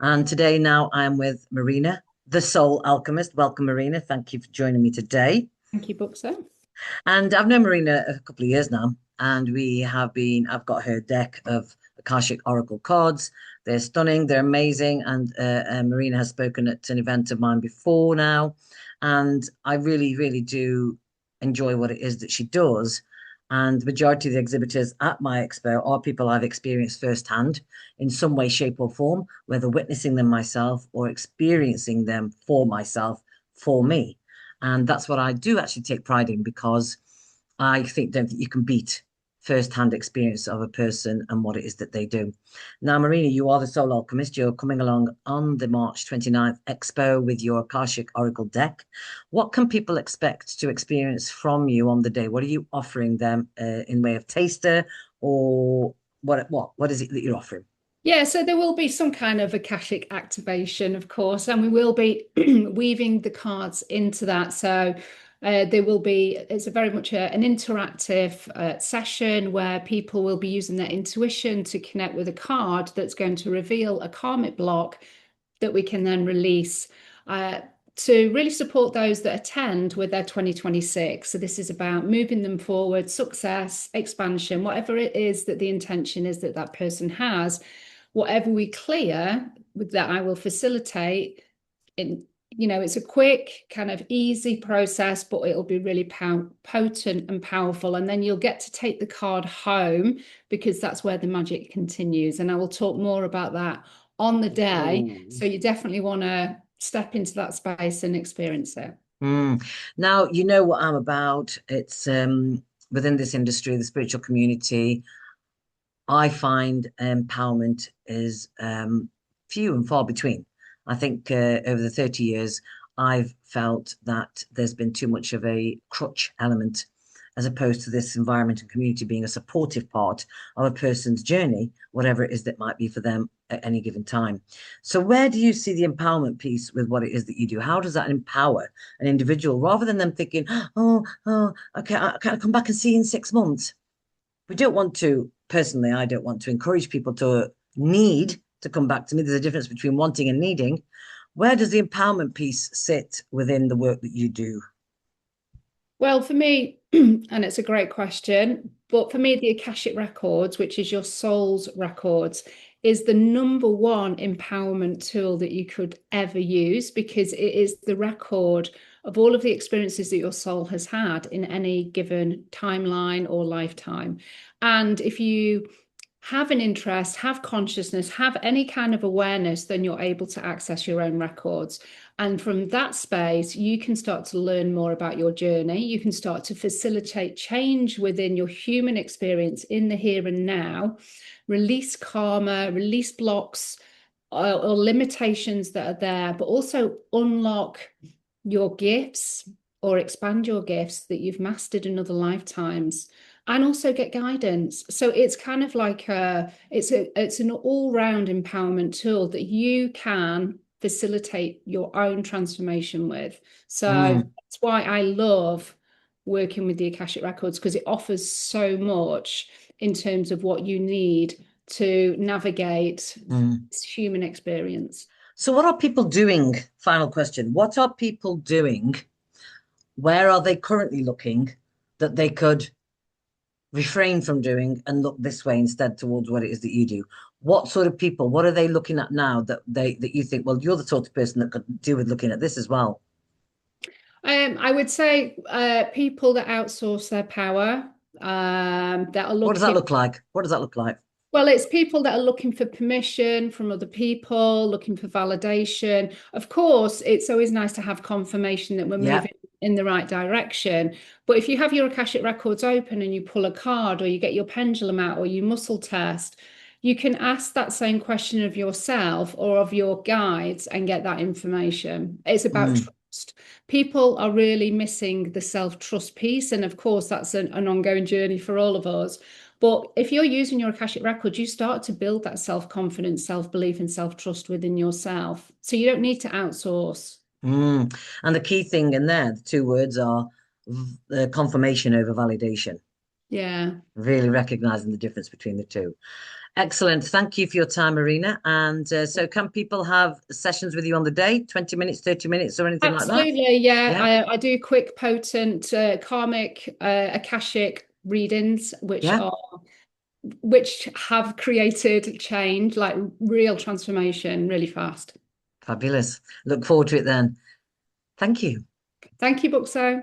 And today now I'm with Marina, the soul alchemist. Welcome, Marina. Thank you for joining me today. Thank you, Boxer. And I've known Marina a couple of years now, and I've got her deck of Akashic Oracle cards. They're stunning, they're amazing. And Marina has spoken at an event of mine before now. And I really, really do enjoy what it is that she does. And the majority of the exhibitors at my expo are people I've experienced firsthand in some way, shape, or form, whether witnessing them myself or experiencing them for myself, for me. And that's what I do actually take pride in because don't think you can beat first-hand experience of a person and what it is that they do. Now, Marina, you are the Soul Alchemist. You're coming along on the March 29th Expo with your Akashic Oracle deck. What can people expect to experience from you on the day? What are you offering them in way of taster, or what is it that you're offering? Yeah, so there will be some kind of Akashic activation, of course, and we will be weaving the cards into that. So there will be, it's a very much an interactive session where people will be using their intuition to connect with a card that's going to reveal a karmic block that we can then release uh, to really support those that attend with their 2026. So this is about moving them forward, success, expansion, whatever it is that the intention is that that person has. Whatever we clear with that, I will facilitate. In it's a quick, kind of easy process, but it'll be really potent and powerful. And then you'll get to take the card home because that's where the magic continues. And I will talk more about that on the day. Ooh. So you definitely want to step into that space and experience it. Mm. Now, you know what I'm about. It's within this industry, the spiritual community. I find empowerment is few and far between. I think over the 30 years, I've felt that there's been too much of a crutch element as opposed to this environment and community being a supportive part of a person's journey, whatever it is that might be for them at any given time. So, where do you see the empowerment piece with what it is that you do? How does that empower an individual rather than them thinking, okay, I can't come back and see you in 6 months? We don't want to, personally, I don't want to encourage people to need to come back to me. There's a difference between wanting and needing. Where does the empowerment piece sit within the work that you do? Well, for me, and it's a great question, but for me, the Akashic Records, which is your soul's records, is the number one empowerment tool that you could ever use because it is the record of all of the experiences that your soul has had in any given timeline or lifetime. And if you have an interest, have consciousness, have any kind of awareness, then you're able to access your own records. And from that space, you can start to learn more about your journey. You can start to facilitate change within your human experience in the here and now, release karma, release blocks or limitations that are there, but also unlock your gifts or expand your gifts that you've mastered in other lifetimes and also get guidance. So it's kind of like it's an all-round empowerment tool that you can facilitate your own transformation with. So Mm, that's why I love working with the Akashic Records because it offers so much in terms of what you need to navigate mm. this human experience. So, what are people doing? Final question. What are people doing? Where are they currently looking that they could refrain from doing and look this way instead towards what it is that you do? What sort of people, what are they looking at now that you think, well, you're the sort of person that could deal with looking at this as well? I would say people that outsource their power, that are What does that looking, look like? What does that look like? well, it's people that are looking for permission from other people, looking for validation. Of course, it's always nice to have confirmation that we're Yeah. moving in the right direction. But if you have your Akashic records open and you pull a card or you get your pendulum out or you muscle test, you can ask that same question of yourself or of your guides and get that information. It's about Mm. trust. People are really missing the self-trust piece. And of course, that's an ongoing journey for all of us. But if you're using your Akashic records, you start to build that self-confidence, self-belief, and self-trust within yourself. So you don't need to outsource. Mm. And the key thing in there, the two words are confirmation over validation, Yeah. really recognizing the difference between the two. Excellent. Thank you for your time, Marina. And so can people have sessions with you on the day, 20 minutes, 30 minutes, or anything like that? Absolutely, yeah. Yeah. I do quick, potent, karmic, akashic readings, Yeah. which have created change, like real transformation, really fast. Fabulous. Look forward to it then. Thank you. Thank you, Bookso.